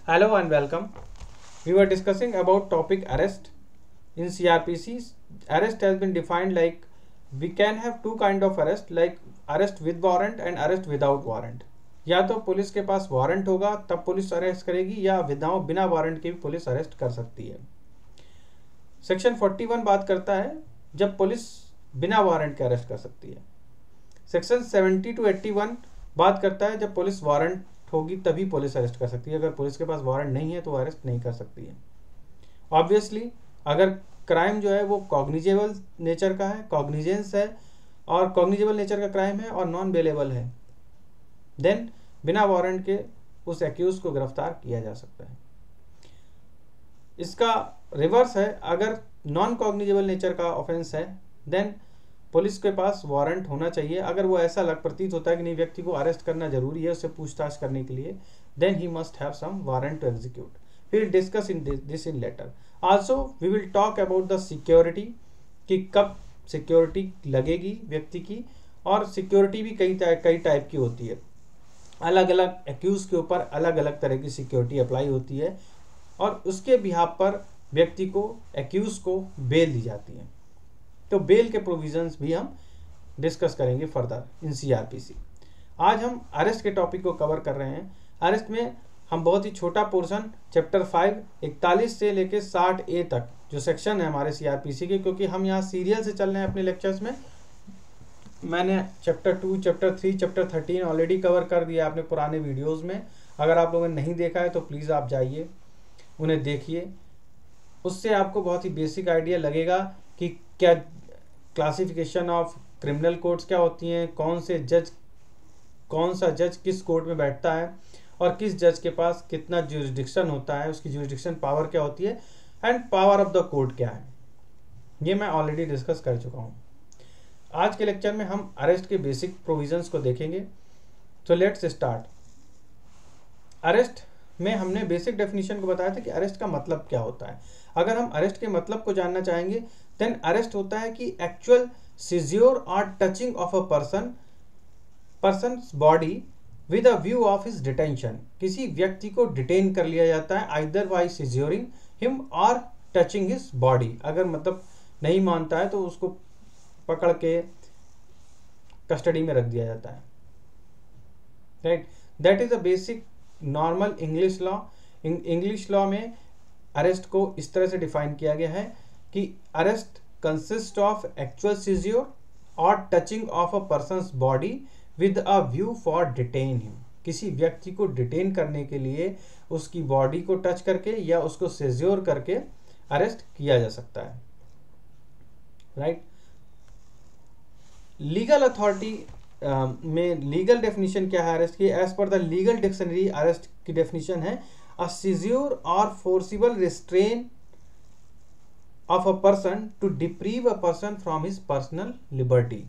Hello and welcome. We were discussing about topic arrest. In CRPC, arrest has been defined like we can have two kind of arrest, like arrest with warrant and arrest without warrant. या तो police के पास warrant होगा तब police arrest करेगी, या without बिना warrant के भी पुलिस अरेस्ट कर सकती है। सेक्शन 41 बात करता है जब पुलिस बिना वारंट के अरेस्ट कर सकती है। सेक्शन 70 to 81 बात करता है जब पुलिस वारंट होगी तभी पुलिस अरेस्ट कर सकती है। अगर पुलिस के पास वारंट नहीं है तो अरेस्ट नहीं कर सकती है। ऑब्वियसली अगर क्राइम जो है वो कॉग्निजेबल नेचर का है, कॉग्निजेंस है और कॉग्निजेबल नेचर का क्राइम है और नॉन बेलेबल है, देन बिना वारंट के उस एक्यूज को गिरफ्तार किया जा सकता है। इसका रिवर्स है, अगर नॉन कॉग्निजेबल नेचर का ऑफेंस है देन पुलिस के पास वारंट होना चाहिए। अगर वो ऐसा प्रतीत होता है कि नहीं व्यक्ति को अरेस्ट करना जरूरी है उससे पूछताछ करने के लिए, then he must have some warrant to execute. We will discuss in this in later. Also we will talk about the security कि कब सिक्योरिटी लगेगी व्यक्ति की, और सिक्योरिटी भी कई टाइप की होती है। अलग अलग एक्यूज के ऊपर अलग अलग तरह की सिक्योरिटी अप्लाई होती है और उसके बिहाफ पर व्यक्ति को एक्यूज को बेल दी जाती है। तो बेल के प्रोविजंस भी हम डिस्कस करेंगे फर्दर इन सीआरपीसी। आज हम अरेस्ट के टॉपिक को कवर कर रहे हैं। अरेस्ट में हम बहुत ही छोटा पोर्शन चैप्टर 5 41 से लेके 60A तक जो सेक्शन है हमारे सीआरपीसी के, क्योंकि हम यहाँ सीरियल से चल रहे हैं अपने लेक्चर्स में। मैंने chapter 2, chapter 3, chapter 13 already cover कर दिया आपने पुराने वीडियोज़ में। अगर आप लोगों ने नहीं देखा है तो प्लीज़ आप जाइए उन्हें देखिए। उससे आपको बहुत ही बेसिक आइडिया लगेगा कि क्या क्लासिफिकेशन ऑफ क्रिमिनल कोर्ट्स क्या होती हैं, कौन सा जज किस कोर्ट में बैठता है और किस जज के पास कितना ज्यूरिसडिक्शन होता है, उसकी ज्यूरिसडिक्शन पावर क्या होती है and power of the court क्या है, ये मैं ऑलरेडी डिस्कस कर चुका हूँ। आज के लेक्चर में हम अरेस्ट के बेसिक प्रोविजंस को देखेंगे। तो लेट्स स्टार्ट। अरेस्ट में हमने बेसिक डेफिनेशन को बताया था कि अरेस्ट का मतलब क्या होता है। अगर हम अरेस्ट के मतलब को जानना चाहेंगे देन अरेस्ट होता है कि एक्चुअल सीज्योर और touching of a persons body with a view of his detention. किसी व्यक्ति को डिटेन कर लिया जाता है आइदर बाय सीज्योरिंग हिम और टचिंग हिज बॉडी। अगर मतलब नहीं मानता है तो उसको पकड़ के कस्टडी में रख दिया जाता है, right. That is a basic normal English law. English law में अरेस्ट को इस तरह से डिफाइन किया गया है कि अरेस्ट कंसिस्ट ऑफ एक्चुअल सीज्योर और touching of a persons body with a view for detain him. किसी व्यक्ति को डिटेन करने के लिए उसकी बॉडी को टच करके या उसको सीज्योर करके अरेस्ट किया जा सकता है, राइट। लीगल अथॉरिटी में लीगल डेफिनेशन क्या है अरेस्ट की? As per the legal dictionary arrest की डेफिनेशन है a seizure or forcible restraint of a person to deprive a person from his personal liberty.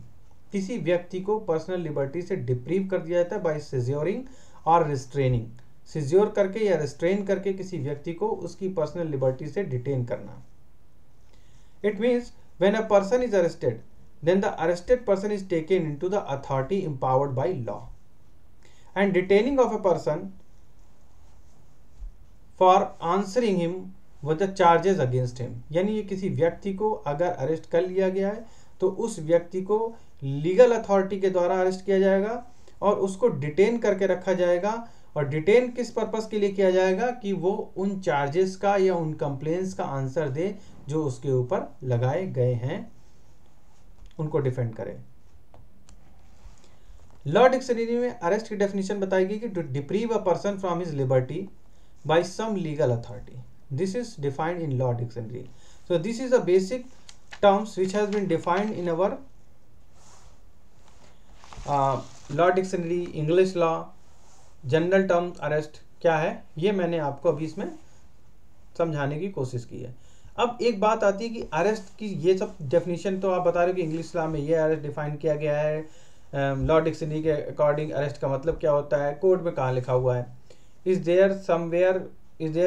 किसी व्यक्ति को पर्सनल लिबर्टी से डिप्रीव कर दिया जाता है बाय सीज्योरिंग और रिस्ट्रेनिंग। सीज्योर करके या रिस्ट्रेन करके किसी व्यक्ति को उसकी पर्सनल लिबर्टी से डिटेन करना। It means when a person is arrested then the arrested person is taken into the authority empowered by law, and detaining of a person for answering him with the charges against him। यानी ये किसी व्यक्ति को अगर arrest कर लिया गया है तो उस व्यक्ति को लीगल अथॉरिटी के द्वारा अरेस्ट किया जाएगा और उसको डिटेन करके रखा जाएगा। और डिटेन किस पर्पस के लिए किया जाएगा कि वो उन चार्जेस का या उन कंप्लेंट्स का आंसर दे जो उसके ऊपर लगाए गए हैं, उनको डिफेंड करें। लॉ डिक्शनरी में अरेस्ट की डेफिनेशन बताएगी कि to deprive a person from his liberty by some legal authority. This is defined in law dictionary. So this is a basic terms which has been defined in our law dictionary. English law general term arrest क्या है ये मैंने आपको अभी इसमें समझाने की कोशिश की है। अब एक बात आती है कि अरेस्ट की ये सब डेफिनेशन तो आप बता रहे हो कि इंग्लिश लॉ में ये अरेस्ट डिफाइन किया गया है, लॉ डिक्शनरी के अकॉर्डिंग अरेस्ट का मतलब क्या होता है, कोर्ट में कहाँ लिखा हुआ है। Is there is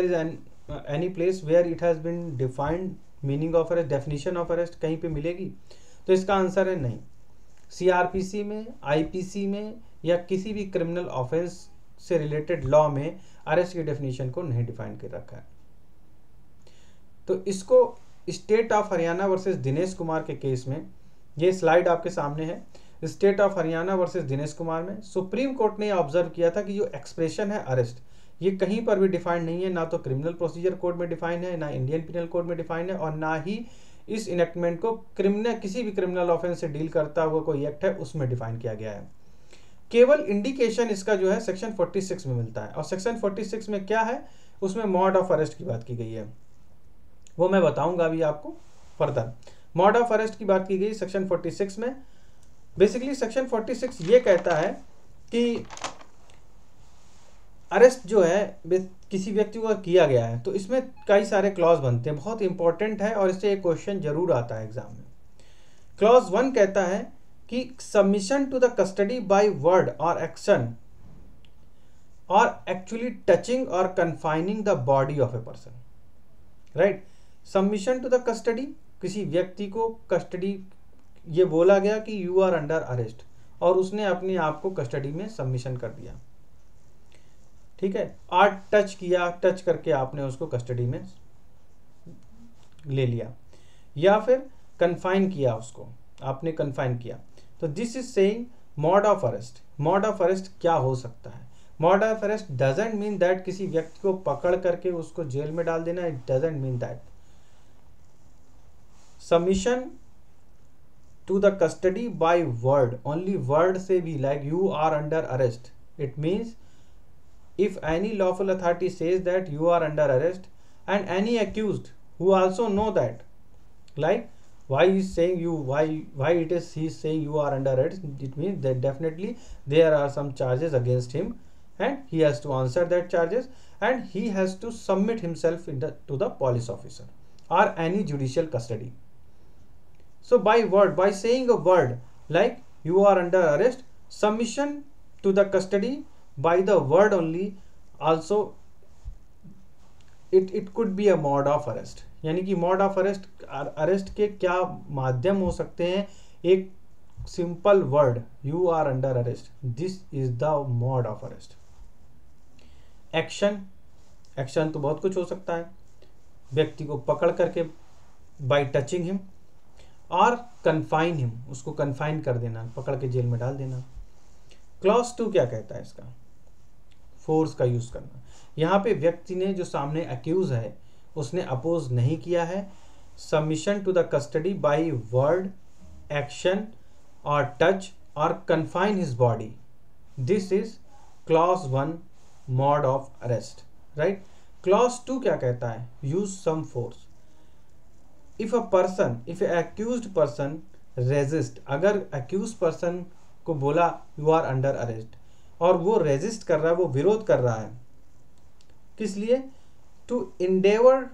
any place where it has been defined meaning of arrest, definition of arrest कहीं पे मिलेगी? तो इसका आंसर है नहीं। सीआरपीसी में, आईपीसी में या किसी भी क्रिमिनल ऑफेंस से रिलेटेड लॉ में अरेस्ट की डेफिनेशन को नहीं डिफाइन कर रखा है। तो इसको state of Haryana versus Dinesh Kumar के केस में, ये स्लाइड आपके सामने है, state of Haryana versus Dinesh Kumar में सुप्रीम कोर्ट ने ऑब्जर्व किया था कि जो एक्सप्रेशन है अरेस्ट, ये कहीं पर भी डिफाइंड नहीं है, ना तो क्रिमिनल प्रोसीजर कोड में डिफाइन है, ना इंडियन पिनल कोड में डिफाइन है, और ना ही इस इनेक्टमेंट को किसी भी क्रिमिनल ऑफेंस से डील करता हुआ कोई एक्ट है उसमें डिफाइन किया गया है। केवल इंडिकेशन इसका जो है सेक्शन 46 में मिलता है, और सेक्शन 46 में क्या है, उसमें मॉड ऑफ अरेस्ट की बात की गई है, वो मैं बताऊंगा अभी आपको फर्दर। मॉड ऑफ अरेस्ट की बात की गई सेक्शन 46 में। बेसिकली सेक्शन 46 ये कहता है कि अरेस्ट जो है किसी व्यक्ति को किया गया है तो इसमें कई सारे क्लॉज बनते हैं, बहुत इंपॉर्टेंट है और इससे एक क्वेश्चन जरूर आता है एग्जाम में। क्लॉज 1 कहता है कि submission to the custody by word और एक्शन और एक्चुअली टचिंग और confining the body of a person, right. Submission to the custody, किसी व्यक्ति को कस्टडी, ये बोला गया कि यू आर अंडर अरेस्ट और उसने अपने आप को कस्टडी में सबमिशन कर दिया, ठीक है। और टच किया, टच करके आपने उसको कस्टडी में ले लिया, या फिर कन्फाइन किया, उसको आपने कन्फाइन किया। तो this is saying mod of arrest. Mod of arrest क्या हो सकता है? Mode of arrest doesn't mean that किसी व्यक्ति को पकड़ करके उसको जेल में डाल देना, it doesn't mean that. Submission to the custody by word, only word से भी, like you are under arrest, it means if any lawful authority says that you are under arrest and any accused who also know that, like why he's saying you, why it is he's saying you are under arrest, it means that definitely there are some charges against him and he has to answer that charges and he has to submit himself to the police officer or any judicial custody. So by word, by saying a word like you are under arrest, submission to the custody by the word only, also it could be a mode of arrest। यानी कि mode of arrest के क्या माध्यम हो सकते हैं? एक simple word you are under arrest, this is the mode of arrest। Action तो बहुत कुछ हो सकता है, व्यक्ति को पकड़ करके by touching him, और कन्फाइन हिम, उसको कन्फाइन कर देना, पकड़ के जेल में डाल देना। क्लॉज 2 क्या कहता है? इसका फोर्स का यूज करना। यहाँ पे व्यक्ति ने, जो सामने अक्यूज है, उसने अपोज नहीं किया है। Submission to the custody by word, action और टच और confine his body, this is clause 1 mode of arrest, right. Clause 2 क्या कहता है? Use some force. If a person, if a accused person resist, अगर accuse person को बोला you are under arrest और वो रेजिस्ट कर रहा है, वो विरोध कर रहा है, किस लिए? To endeavour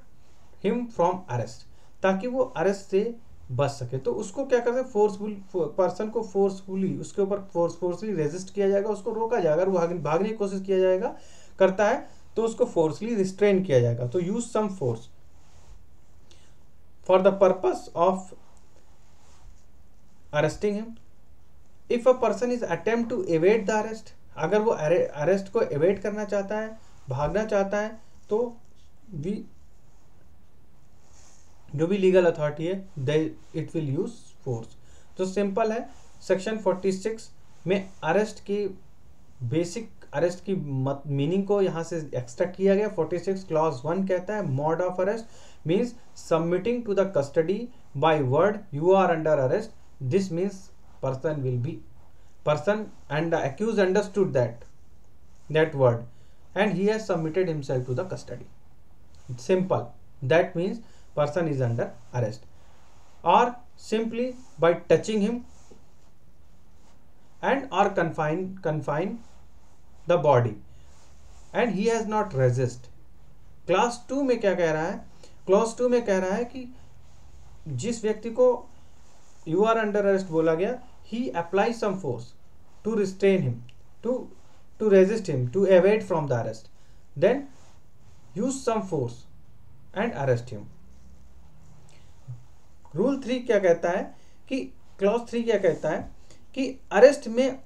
him from arrest, ताकि वो अरेस्ट से बच सके। तो उसको क्या करते हैं? फोर्सफुल पर्सन को फोर्सफुली, उसके ऊपर फोर्सफुली रेजिस्ट किया जाएगा, उसको रोका जाएगा। अगर वो भागने की कोशिश किया जाएगा, करता है, तो उसको फोर्सफुली रिस्ट्रेन किया जाएगा। तो use some force for the purpose of arresting him. If a person is attempt to evade the arrest, अगर वो अरेस्ट को एवेड करना चाहता है, भागना चाहता है, तो जो भी लीगल अथॉरिटी है, इट विल यूज फोर्स। तो सिंपल है, सेक्शन 46 में अरेस्ट की बेसिक, अरेस्ट की मीनिंग को यहाँ से एक्सट्रैक्ट किया गया। 46 क्लॉज 1 कहता है mode of arrest means submitting to the custody by word you are under arrest, this means person and the accused understood that word and he has submitted himself to the custody. It's simple. That means person is under arrest, or simply by touching him and or confine the body and he has not resist. Class 2 में क्या कह रहा है? Clause 2 में कह रहा है कि जिस व्यक्ति को यू आर अंडर अरेस्ट बोला गया, he applies some force to restrain him, to resist him, to evade from the arrest, then use some force and arrest him. Rule 3 क्या कहता है कि क्लॉज 3 क्या कहता है कि अरेस्ट में,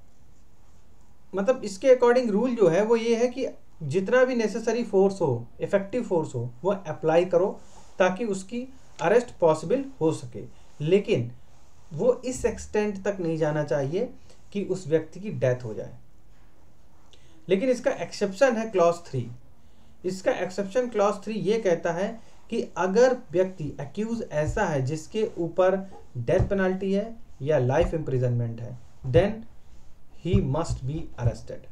मतलब इसके अकॉर्डिंग रूल जो है वो ये है कि जितना भी नेसेसरी फोर्स हो, इफेक्टिव फोर्स हो, वो अप्लाई करो ताकि उसकी अरेस्ट पॉसिबल हो सके, लेकिन वो इस एक्सटेंट तक नहीं जाना चाहिए कि उस व्यक्ति की डेथ हो जाए। लेकिन इसका एक्सेप्शन है क्लॉज 3। इसका एक्सेप्शन क्लॉज 3 ये कहता है कि अगर व्यक्ति अक्यूज ऐसा है जिसके ऊपर डेथ पेनल्टी है या लाइफ इम्प्रिजनमेंट है, then he must be arrested.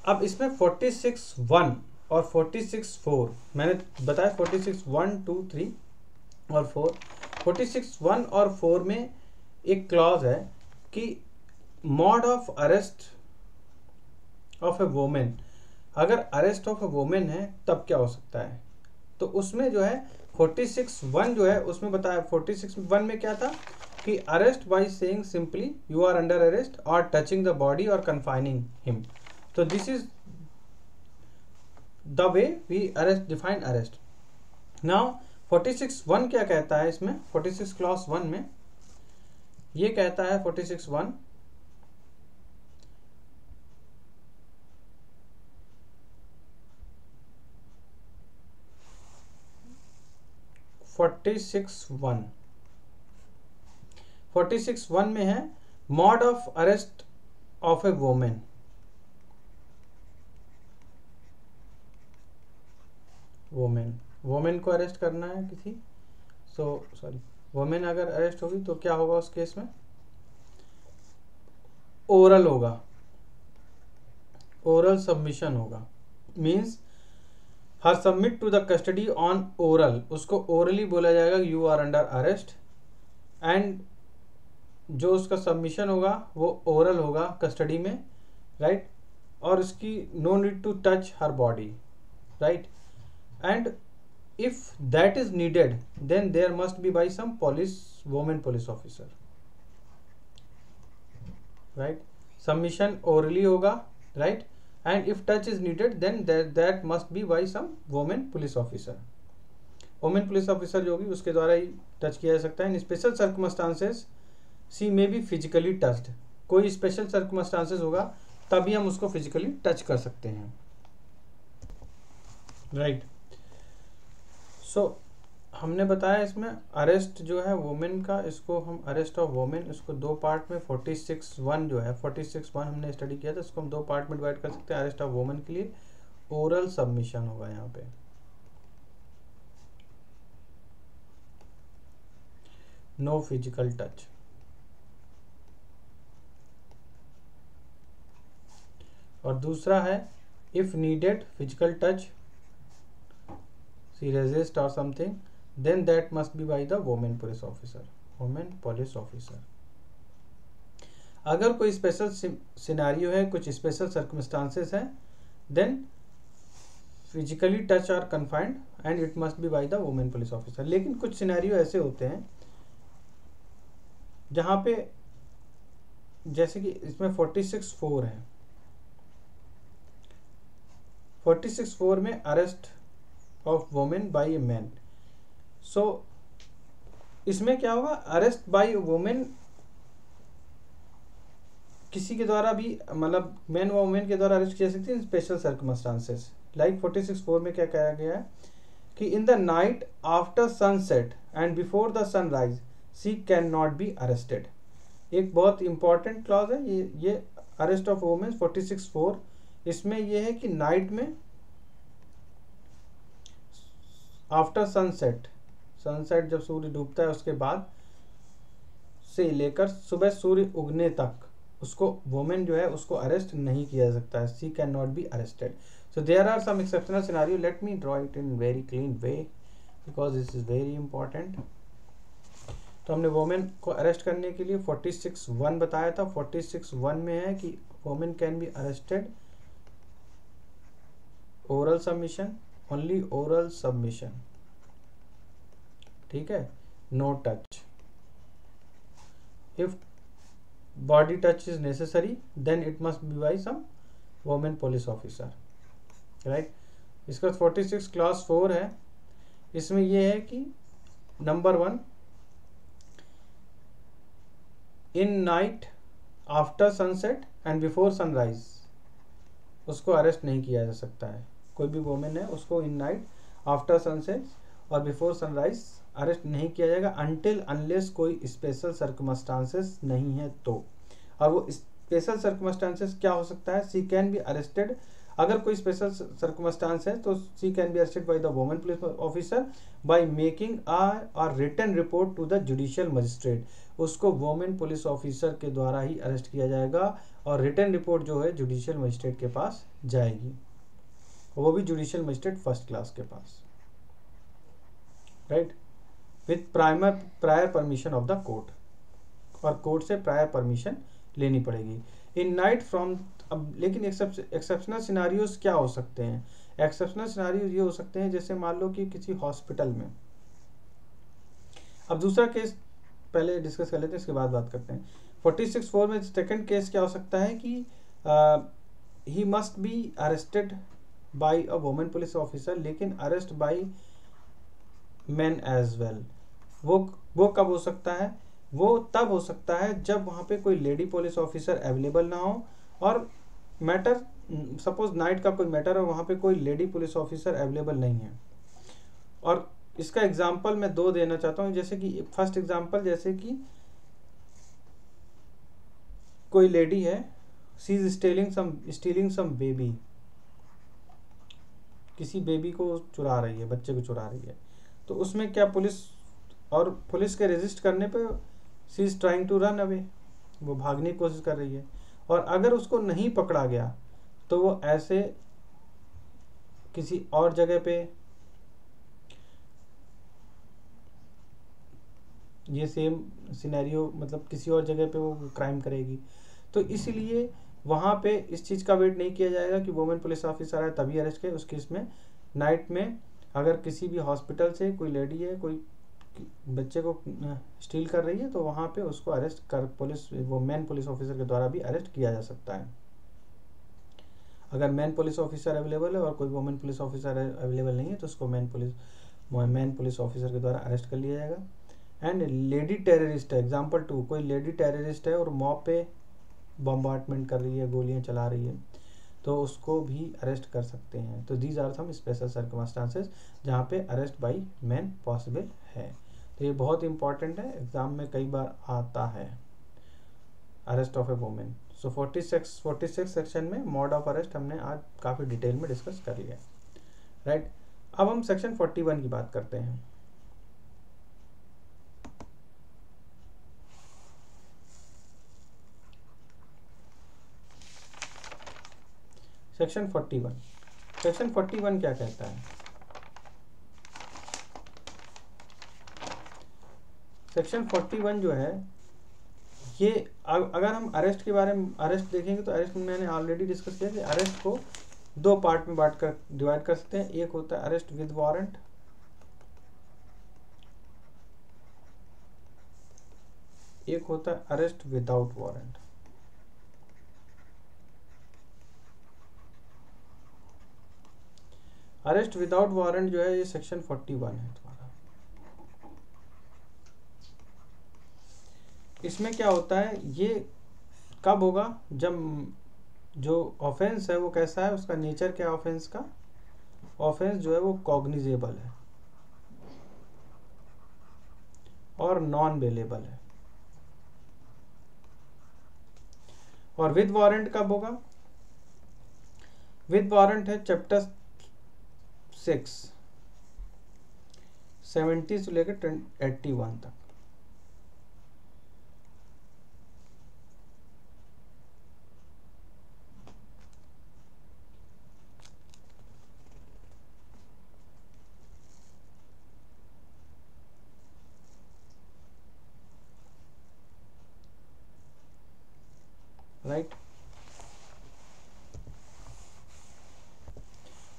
अब इसमें 46(1) और 46(4) मैंने बताया 46(1), 2, 3 और 4। 46(1) और 4 में एक क्लॉज है कि mode of arrest of A women, अगर अरेस्ट ऑफ ए वोमेन है तब क्या हो सकता है। तो उसमें जो है 46(1) जो है उसमें बताया, 46(1) में क्या था कि arrest by saying simply you are under arrest और टचिंग द बॉडी और कन्फाइनिंग हिम। तो this is the way we arrest define arrest. Now 46(1) क्या कहता है इसमें, 46 क्लॉज 1 में ये कहता है 46(1) में है mode of arrest of A women. Women को अरेस्ट करना है किसी, सॉरी वोमेन अगर अरेस्ट होगी तो क्या होगा उस केस में, ओरल होगा, ओरल सबमिशन होगा। Means her submit to the custody on oral, उसको ओरली बोला जाएगा you are under arrest, and जो उसका सबमिशन होगा वो ओरल होगा कस्टडी में, राइट। और उसकी no need to touch her body, right. And if that is needed then there must be by some women police officer, right. Submission orally होगा, right, and if touch is needed then that must be by some women police officer. Women police officer जो होगी उसके द्वारा ही touch किया जा सकता है। In special circumstances she may be physically touched, कोई स्पेशल सर्कमस्टांसेस होगा तभी हम उसको फिजिकली टच कर सकते हैं, राइट। सो हमने बताया इसमें अरेस्ट जो है वोमेन का, इसको हम अरेस्ट ऑफ वोमेन, इसको दो पार्ट में 46(1) जो है 46(1) हमने स्टडी किया था, इसको हम दो पार्ट में डिवाइड कर सकते हैं। अरेस्ट ऑफ वोमेन के लिए ओरल सबमिशन होगा यहाँ पे, नो फिजिकल टच। और दूसरा है if needed physical touch, she resist और something, then that must be by the women police officer, women police officer। अगर कोई स्पेशल सिनेरियो है, कुछ स्पेशल सर्कमस्टांसेस है, then physically touch or confined and it must be by the women police officer। लेकिन कुछ scenario ऐसे होते हैं जहां पे, जैसे कि इसमें 46(4) है, 46(4) में arrest of women by a man. So इसमें क्या होगा, अरेस्ट बाय वोमेन किसी के द्वारा भी, मतलब मैन व वोमेन के द्वारा अरेस्ट किया सकती है इन स्पेशल सर्कमस्टांसेस। लाइक 46(4) में क्या कहा गया है कि in the night after sunset and before the sunrise she can not be arrested. एक बहुत इंपॉर्टेंट क्लॉज है ये अरेस्ट ऑफ वोमेन 46(4। इसमें यह है कि नाइट में आफ्टर सनसेट, सनसेट जब सूर्य डूबता है उसके बाद से लेकर सुबह सूर्य उगने तक उसको वोमेन जो है उसको अरेस्ट नहीं किया जा सकता है, she can not be arrested. So there are some exceptional scenario, let me draw it in very clean way because this is very important. तो हमने वोमेन को अरेस्ट करने के लिए 46(1) बताया था। 46(1) में है कि women can be arrested oral submission, only oral submission, ठीक है, no touch. If body touch is necessary then it must be by some women police officer, right. इसका 46 क्लॉज 4 है। इसमें यह है कि number 1, in night after sunset and before sunrise उसको arrest नहीं किया जा सकता है। कोई भी वोमेन है उसको इन नाइट आफ्टर सनसेट और बिफोर सनराइज अरेस्ट नहीं किया जाएगा अनटिल अनलेस कोई स्पेशल सर्कमस्टांसेस नहीं है तो। और वो स्पेशल सर्कमस्टांसेस क्या हो सकता है? शी कैन बी अरेस्टेड, अगर कोई स्पेशल सर्कमस्टांस है तो she can be arrested by the women police officer by making a written report to the judicial magistrate. उसको वुमेन पुलिस ऑफिसर के द्वारा ही अरेस्ट किया जाएगा और रिटन रिपोर्ट जो है जुडिशियल मजिस्ट्रेट के पास जाएगी, वो भी जुडिशियल मजिस्ट्रेट फर्स्ट क्लास के पास, right, with prior permission of the court, और कोर्ट से प्रायर परमिशन लेनी पड़ेगी। इन नाइट फ्रॉम, अब लेकिन एक्सेप्शनल सिनारियोज क्या हो सकते हैं? एक्सेप्शनल सिनारियोज ये हो सकते हैं जैसे मान लो कि किसी हॉस्पिटल में, अब दूसरा केस पहले डिस्कस कर लेते हैं इसके बाद बात करते हैं। 46(4) में सेकंड केस क्या हो सकता है कि he must be arrested by a women police officer लेकिन arrest by man as well. वो कब हो सकता है? वो तब हो सकता है जब वहाँ पे कोई लेडी पुलिस ऑफिसर अवेलेबल ना हो और मैटर, सपोज नाइट का कोई मैटर है, वहाँ पे कोई लेडी पुलिस ऑफिसर अवेलेबल नहीं है। और इसका एग्जांपल मैं दो देना चाहता हूँ, जैसे कि फर्स्ट एग्जांपल, जैसे कि कोई लेडी है, she is stealing some baby, किसी बेबी को चुरा रही है, बच्चे को चुरा रही है, तो उसमें क्या पुलिस के रेजिस्ट करने पे she is trying to run away, वो भागने की कोशिश कर रही है, और अगर उसको नहीं पकड़ा गया तो वो ऐसे किसी और जगह पे ये सेम सिनेरियो, मतलब किसी और जगह पे वो क्राइम करेगी। तो इसलिए वहाँ पे इस चीज़ का वेट नहीं किया जाएगा कि वुमेन पुलिस ऑफिसर है तभी अरेस्ट करे। उस केस में नाइट में अगर किसी भी हॉस्पिटल से कोई लेडी है, कोई बच्चे को स्टील कर रही है, तो वहाँ पे उसको अरेस्ट कर वो मैन पुलिस ऑफिसर के द्वारा भी अरेस्ट किया जा सकता है। अगर मैन पुलिस ऑफिसर अवेलेबल है और कोई वुमेन पुलिस ऑफिसर अवेलेबल नहीं है तो उसको मैन पुलिस ऑफिसर के द्वारा अरेस्ट कर लिया जाएगा। एंड लेडी टेररिस्ट है, एग्जाम्पल 2, कोई लेडी टेररिस्ट है और मॉब पे बम्बार्टमेंट कर रही है, गोलियां चला रही है, तो उसको भी अरेस्ट कर सकते हैं। तो these are some special circumstances जहाँ पे अरेस्ट बाय मैन पॉसिबल है। तो ये बहुत इंपॉर्टेंट है, एग्जाम में कई बार आता है, arrest of A women. So 46 section में मोड ऑफ अरेस्ट हमने आज काफ़ी डिटेल में डिस्कस कर लिया, राइट। अब हम सेक्शन 41 की बात करते हैं। सेक्शन 41 क्या कहता है? सेक्शन 41 जो है ये, अगर हम अरेस्ट के बारे में अरेस्ट देखेंगे तो अरेस्ट में मैंने ऑलरेडी डिस्कस किया कि अरेस्ट को दो पार्ट में डिवाइड कर सकते हैं। एक होता है अरेस्ट विद वारंट, एक होता है arrest without warrant. Arrest without warrant जो है ये सेक्शन 41 है तुम्हारा। इसमें क्या होता है, ये कब होगा? जब जो ऑफेंस है वो कैसा है, उसका नेचर क्या है ऑफेंस का? ऑफेंस जो है वो कॉग्निजेबल है और नॉन बेलेबल है। और विद वारंट कब होगा? विद वारंट है चैप्टर 6 70 से लेकर 81 तक। राइट,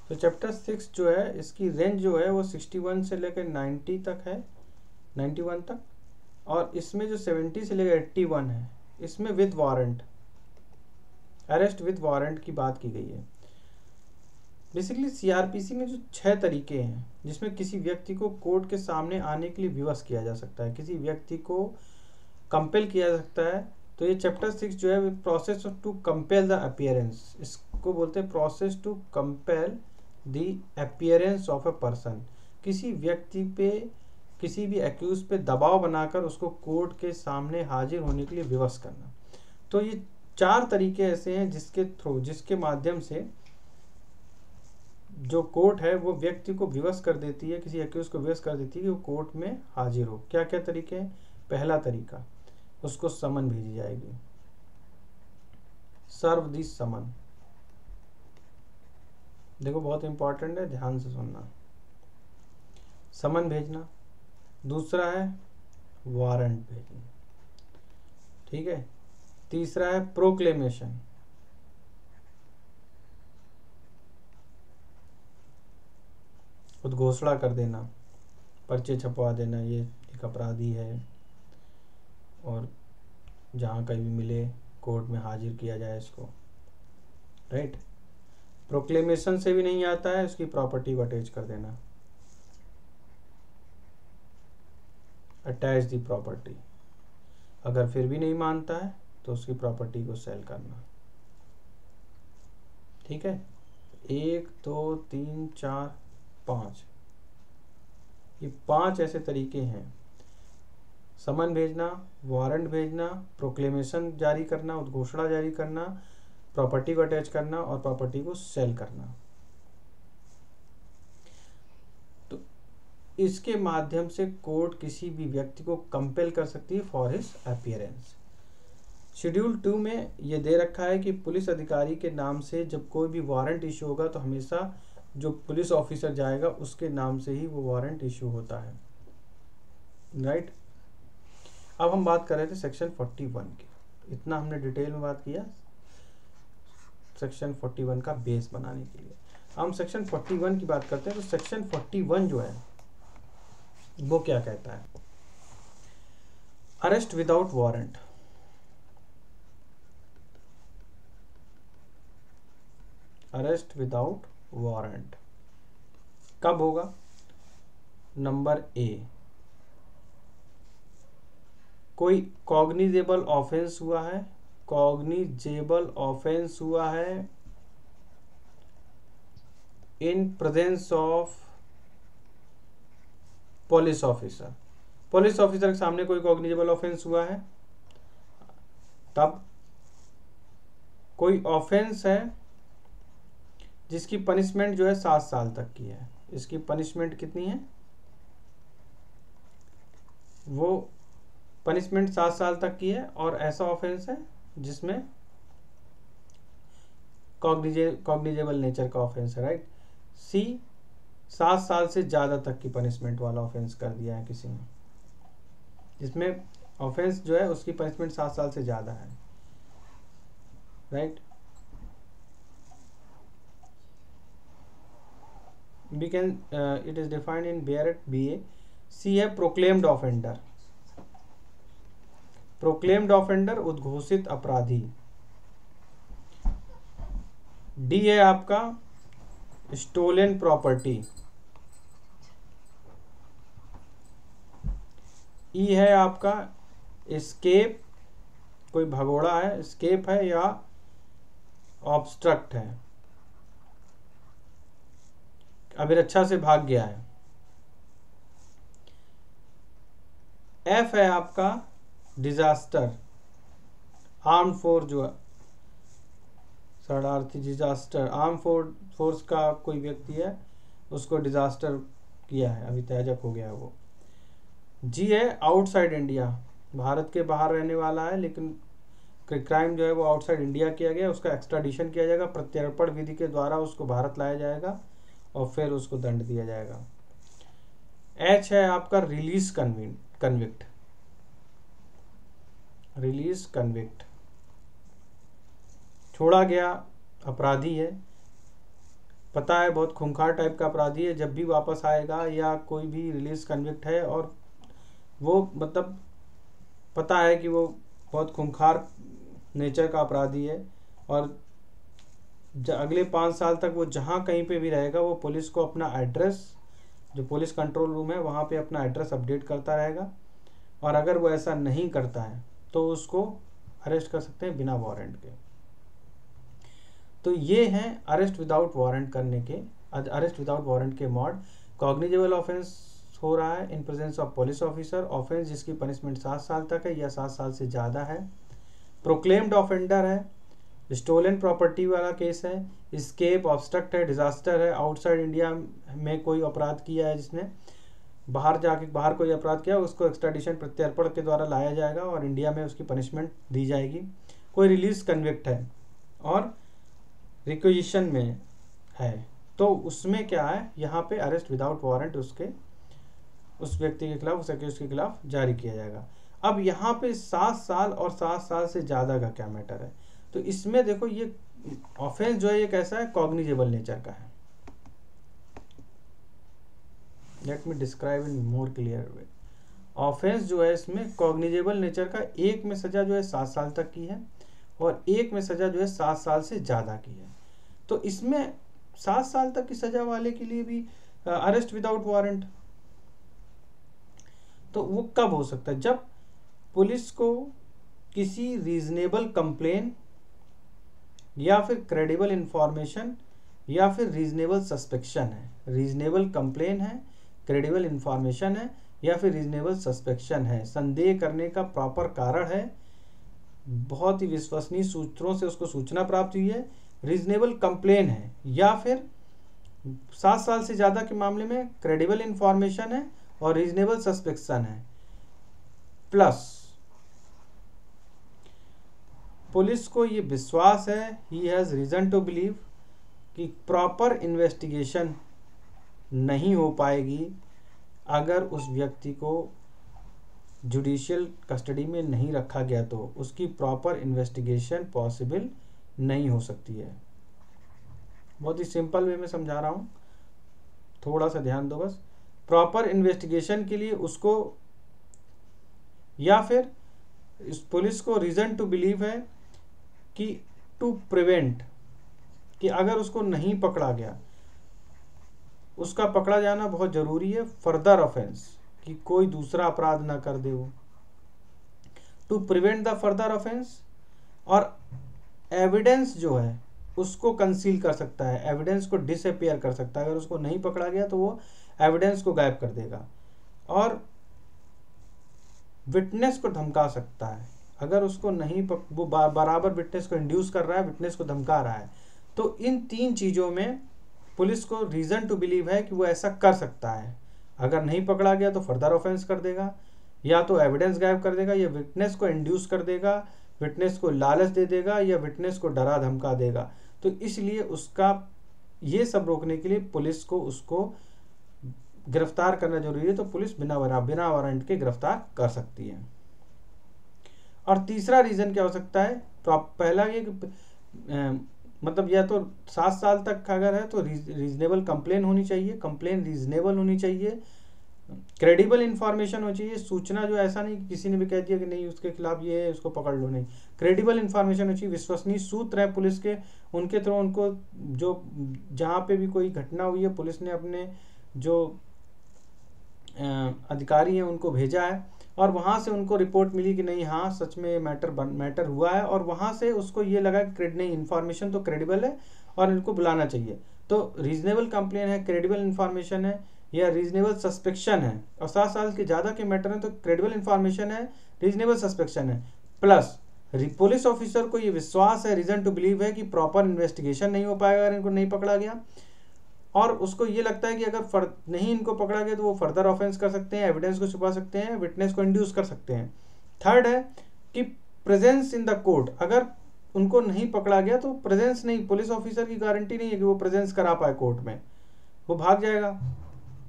तो चैप्टर 6 जो है इसकी रेंज जो है वो 61 से लेकर 90 तक है, 91 तक। और इसमें जो 70 से लेकर 81 है, इसमें with warrant, arrest with warrant की बात की गई है। बेसिकली सीआरपीसी में जो 6 तरीके हैं जिसमें किसी व्यक्ति को कोर्ट के सामने आने के लिए विवश किया जा सकता है, किसी व्यक्ति को कंपेल किया जा सकता है तो ये चैप्टर 6 जो है process to compel the appearance, इसको बोलते हैं process to compel the appearance of a person. किसी व्यक्ति पे, किसी भी एक्यूज पे दबाव बनाकर उसको कोर्ट के सामने हाजिर होने के लिए विवश करना। तो ये 4 तरीके ऐसे हैं जिसके माध्यम से जो कोर्ट है वो व्यक्ति को विवश कर देती है, किसी एक्यूज को विवश कर देती है कि वो कोर्ट में हाजिर हो। क्या क्या तरीके हैं? पहला तरीका, उसको समन भेजी जाएगी, सर्व दी समन। देखो बहुत इंपॉर्टेंट है, ध्यान से सुनना। समन भेजना। दूसरा है वारंट भेजना, ठीक है। तीसरा है प्रोक्लेमेशन। उद्घोषणा कर देना, पर्चे छपवा देना, ये एक अपराधी है और जहाँ कहीं भी मिले कोर्ट में हाजिर किया जाए इसको, राइट। प्रोक्लेमेशन से भी नहीं आता है, उसकी प्रॉपर्टी को अटैच कर देना, अटैच दी प्रॉपर्टी। अगर फिर भी नहीं मानता है तो उसकी प्रॉपर्टी को सेल करना, ठीक है। 1 2 3 4 5, ये 5 ऐसे तरीके हैं। समन भेजना, वारंट भेजना, प्रोक्लेमेशन जारी करना, उद्घोषणा जारी करना, प्रॉपर्टी को अटैच करना और प्रॉपर्टी को सेल करना। तो इसके माध्यम से कोर्ट किसी भी व्यक्ति को कंपेल कर सकती है फॉर हिज अपीयरेंस। शेड्यूल 2 में ये दे रखा है कि पुलिस अधिकारी के नाम से जब कोई भी वारंट इशू होगा तो हमेशा जो पुलिस ऑफिसर जाएगा उसके नाम से ही वो वारंट इशू होता है, राइट। अब हम बात कर रहे थे सेक्शन 41 की। इतना हमने डिटेल में बात किया सेक्शन 41 का बेस बनाने के लिए। हम सेक्शन 41 की बात करते हैं। तो सेक्शन 41 जो है वो क्या कहता है? Arrest without warrant. Arrest without warrant कब होगा? नंबर ए, कोई कॉग्निजेबल ऑफेंस हुआ है, कॉग्निजेबल ऑफेंस हुआ है in presence of police officer. Police officer के सामने कोई कॉग्निजेबल ऑफेंस हुआ है, तब कोई ऑफेंस है जिसकी पनिशमेंट जो है 7 साल तक की है। इसकी पनिशमेंट कितनी है? वो पनिशमेंट 7 साल तक की है और ऐसा ऑफेंस है जिसमें कॉग्निजेबल नेचर का ऑफेंस है, राइट। सी, 7 साल से ज़्यादा तक की पनिशमेंट वाला ऑफेंस कर दिया है किसी ने, जिसमें ऑफेंस जो है उसकी पनिशमेंट 7 साल से ज़्यादा है, right. We can it is defined in Barrett BA. C है प्रोक्लेम्ड ऑफेंडर। प्रोक्लेम्ड ऑफेंडर उद्घोषित अपराधी। डी है आपका स्टोलन प्रॉपर्टी। ई है आपका एस्केप, कोई भगोड़ा है, एस्केप है या ऑब्स्ट्रक्ट है, अभिरक्षा से भाग गया है। एफ है आपका डिजास्टर, आर्म फोर्स जो है शरणार्थी, डिजास्टर, आर्म फोर्स का कोई व्यक्ति है उसको डिजास्टर किया है, अभी त्याजक हो गया है वो। जी है आउटसाइड इंडिया, भारत के बाहर रहने वाला है लेकिन क्राइम जो है वो आउटसाइड इंडिया किया गया, उसका एक्स्ट्राडिशन किया जाएगा, प्रत्यर्पण विधि के द्वारा उसको भारत लाया जाएगा और फिर उसको दंड दिया जाएगा। एच है आपका रिलीज कन्विक्ट, रिलीज कन्विक्ट, छोड़ा गया अपराधी है, पता है बहुत खूंखार टाइप का अपराधी है, जब भी वापस आएगा या कोई भी रिलीज कन्विक्ट है और वो मतलब पता है कि वो बहुत खूंखार नेचर का अपराधी है और अगले 5 साल तक वो जहाँ कहीं पे भी रहेगा वो पुलिस को अपना एड्रेस, जो पुलिस कंट्रोल रूम है वहाँ पे अपना एड्रेस अपडेट करता रहेगा और अगर वो ऐसा नहीं करता है तो उसको अरेस्ट कर सकते हैं बिना वारंट के। तो ये हैं अरेस्ट विदाउट वारंट करने के, अरेस्ट विदाउट वारंट के मॉड। कॉग्निजेबल ऑफेंस हो रहा है in presence of police officer, offence जिसकी पनिशमेंट 7 साल तक है या 7 साल से ज़्यादा है। प्रोक्लेम्ड ऑफेंडर है, स्टोलन प्रॉपर्टी वाला केस है, स्केप, ऑब्स्ट्रक्ट है, डिजास्टर है, आउटसाइड इंडिया में कोई अपराध किया है जिसने बाहर कोई अपराध किया, उसको एक्स्ट्राडिशन प्रत्यर्पण के द्वारा लाया जाएगा और इंडिया में उसकी पनिशमेंट दी जाएगी। कोई रिलीज कन्विक्ट है और रिक्विजिशन में है, तो उसमें क्या है, यहाँ पे अरेस्ट विदाउट वारंट उस व्यक्ति के खिलाफ, उस अक्यूज्ड के खिलाफ जारी किया जाएगा। अब यहाँ पे 7 साल और 7 साल से ज़्यादा का क्या मैटर है, तो इसमें देखो ये ऑफेंस जो है ये कैसा है, कॉग्निजेबल नेचर का है। Let me describe in more clear way. Offence जो है इसमें कॉग्निजेबल नेचर का, एक में सजा जो है 7 साल तक की है और एक में सजा जो है 7 साल से ज़्यादा की है। तो इसमें 7 साल तक की सजा वाले के लिए भी अरेस्ट विदाउट वारंट, तो वो कब हो सकता है, जब पुलिस को किसी रीजनेबल कंप्लेन या फिर क्रेडिबल इंफॉर्मेशन या फिर रीजनेबल सस्पेक्शन है। रीजनेबल कंप्लेन है, क्रेडिबल इंफॉर्मेशन है या फिर रीजनेबल सस्पेक्शन है, संदेह करने का प्रॉपर कारण है, बहुत ही विश्वसनीय सूत्रों से उसको सूचना प्राप्त हुई है, रीजनेबल कंप्लेन है, या फिर 7 साल से ज़्यादा के मामले में क्रेडिबल इंफॉर्मेशन है और रीजनेबल सस्पेक्शन है, प्लस पुलिस को ये विश्वास है, he has reason to believe कि प्रॉपर इन्वेस्टिगेशन नहीं हो पाएगी अगर उस व्यक्ति को जुडिशियल कस्टडी में नहीं रखा गया, तो उसकी प्रॉपर इन्वेस्टिगेशन पॉसिबल नहीं हो सकती है। बहुत ही सिंपल वे में समझा रहा हूँ, थोड़ा सा ध्यान दो बस। प्रॉपर इन्वेस्टिगेशन के लिए उसको, या फिर इस पुलिस को रीज़न टू बिलीव है कि टू प्रिवेंट, कि अगर उसको नहीं पकड़ा गया, उसका पकड़ा जाना बहुत ज़रूरी है फर्दर ऑफेंस, कि कोई दूसरा अपराध ना कर दे वो, to prevent the further offence. और एविडेंस जो है उसको कंसील कर सकता है, एविडेंस को डिसअपियर कर सकता है, अगर उसको नहीं पकड़ा गया तो वो एविडेंस को गायब कर देगा। और विटनेस को धमका सकता है, अगर उसको नहीं वो बराबर विटनेस को इंड्यूस कर रहा है, विटनेस को धमका रहा है, तो इन 3 चीज़ों में पुलिस को रीज़न टू बिलीव है कि वो ऐसा कर सकता है। अगर नहीं पकड़ा गया तो फर्दर ऑफेंस कर देगा, या तो एविडेंस गायब कर देगा, या विटनेस को इंड्यूस कर देगा, विटनेस को लालच दे देगा, या विटनेस को डरा धमका देगा। तो इसलिए उसका ये सब रोकने के लिए पुलिस को उसको गिरफ्तार करना जरूरी है, तो पुलिस बिना वारंट के गिरफ्तार कर सकती है। और तीसरा रीज़न क्या हो सकता है, पहला ये मतलब या तो 7 साल तक अगर है तो रीजनेबल कंप्लेन होनी चाहिए, कंप्लेन रीजनेबल होनी चाहिए, क्रेडिबल इंफॉर्मेशन होनी चाहिए, सूचना जो ऐसा नहीं किसी ने भी कह दिया कि नहीं उसके खिलाफ ये है उसको पकड़ लो, नहीं, क्रेडिबल इंफॉर्मेशन होनी चाहिए, विश्वसनीय सूत्र है पुलिस के, उनके थ्रू उनको जो जहाँ पे भी कोई घटना हुई है पुलिस ने अपने जो अधिकारी हैं उनको भेजा है और वहाँ से उनको रिपोर्ट मिली कि नहीं हाँ सच में मैटर हुआ है, और वहाँ से उसको ये लगा कि नहीं इन्फॉर्मेशन तो क्रेडिबल है और इनको बुलाना चाहिए, तो रीजनेबल कंप्लेन है, क्रेडिबल इन्फॉर्मेशन है या रीजनेबल सस्पेक्शन है, और 7 साल के ज़्यादा के मैटर है तो क्रेडिबल इन्फॉर्मेशन है, रीजनेबल सस्पेक्शन है, प्लस पुलिस ऑफिसर को ये विश्वास है, रीजन टू बिलीव है कि प्रॉपर इन्वेस्टिगेशन नहीं हो पाएगा अगर इनको नहीं पकड़ा गया, और उसको ये लगता है कि अगर नहीं इनको पकड़ा गया तो वो फर्दर ऑफेंस कर सकते हैं, एविडेंस को छुपा सकते हैं, विटनेस को इंड्यूस कर सकते हैं। थर्ड है कि प्रेजेंस इन द कोर्ट, अगर उनको नहीं पकड़ा गया तो प्रेजेंस नहीं, पुलिस ऑफिसर की गारंटी नहीं है कि वो प्रेजेंस करा पाए कोर्ट में, वो भाग जाएगा।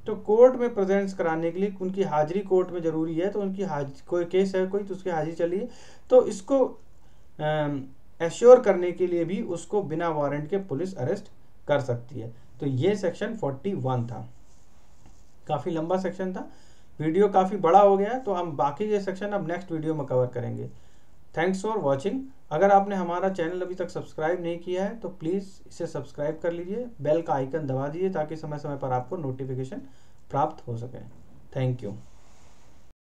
तो कोर्ट में प्रेजेंस कराने के लिए उनकी हाजिरी कोर्ट में जरूरी है, तो उनकी कोई केस है कोई तो उसकी हाजिरी चलिए, तो इसको एश्योर करने के लिए भी उसको बिना वारंट के पुलिस अरेस्ट कर सकती है। तो ये सेक्शन 41 था, काफ़ी लंबा सेक्शन था, वीडियो काफ़ी बड़ा हो गया, तो हम बाकी ये सेक्शन अब नेक्स्ट वीडियो में कवर करेंगे। Thanks for watching. अगर आपने हमारा चैनल अभी तक सब्सक्राइब नहीं किया है तो प्लीज़ इसे सब्सक्राइब कर लीजिए, बेल का आइकन दबा दीजिए ताकि समय समय पर आपको नोटिफिकेशन प्राप्त हो सके। Thank you.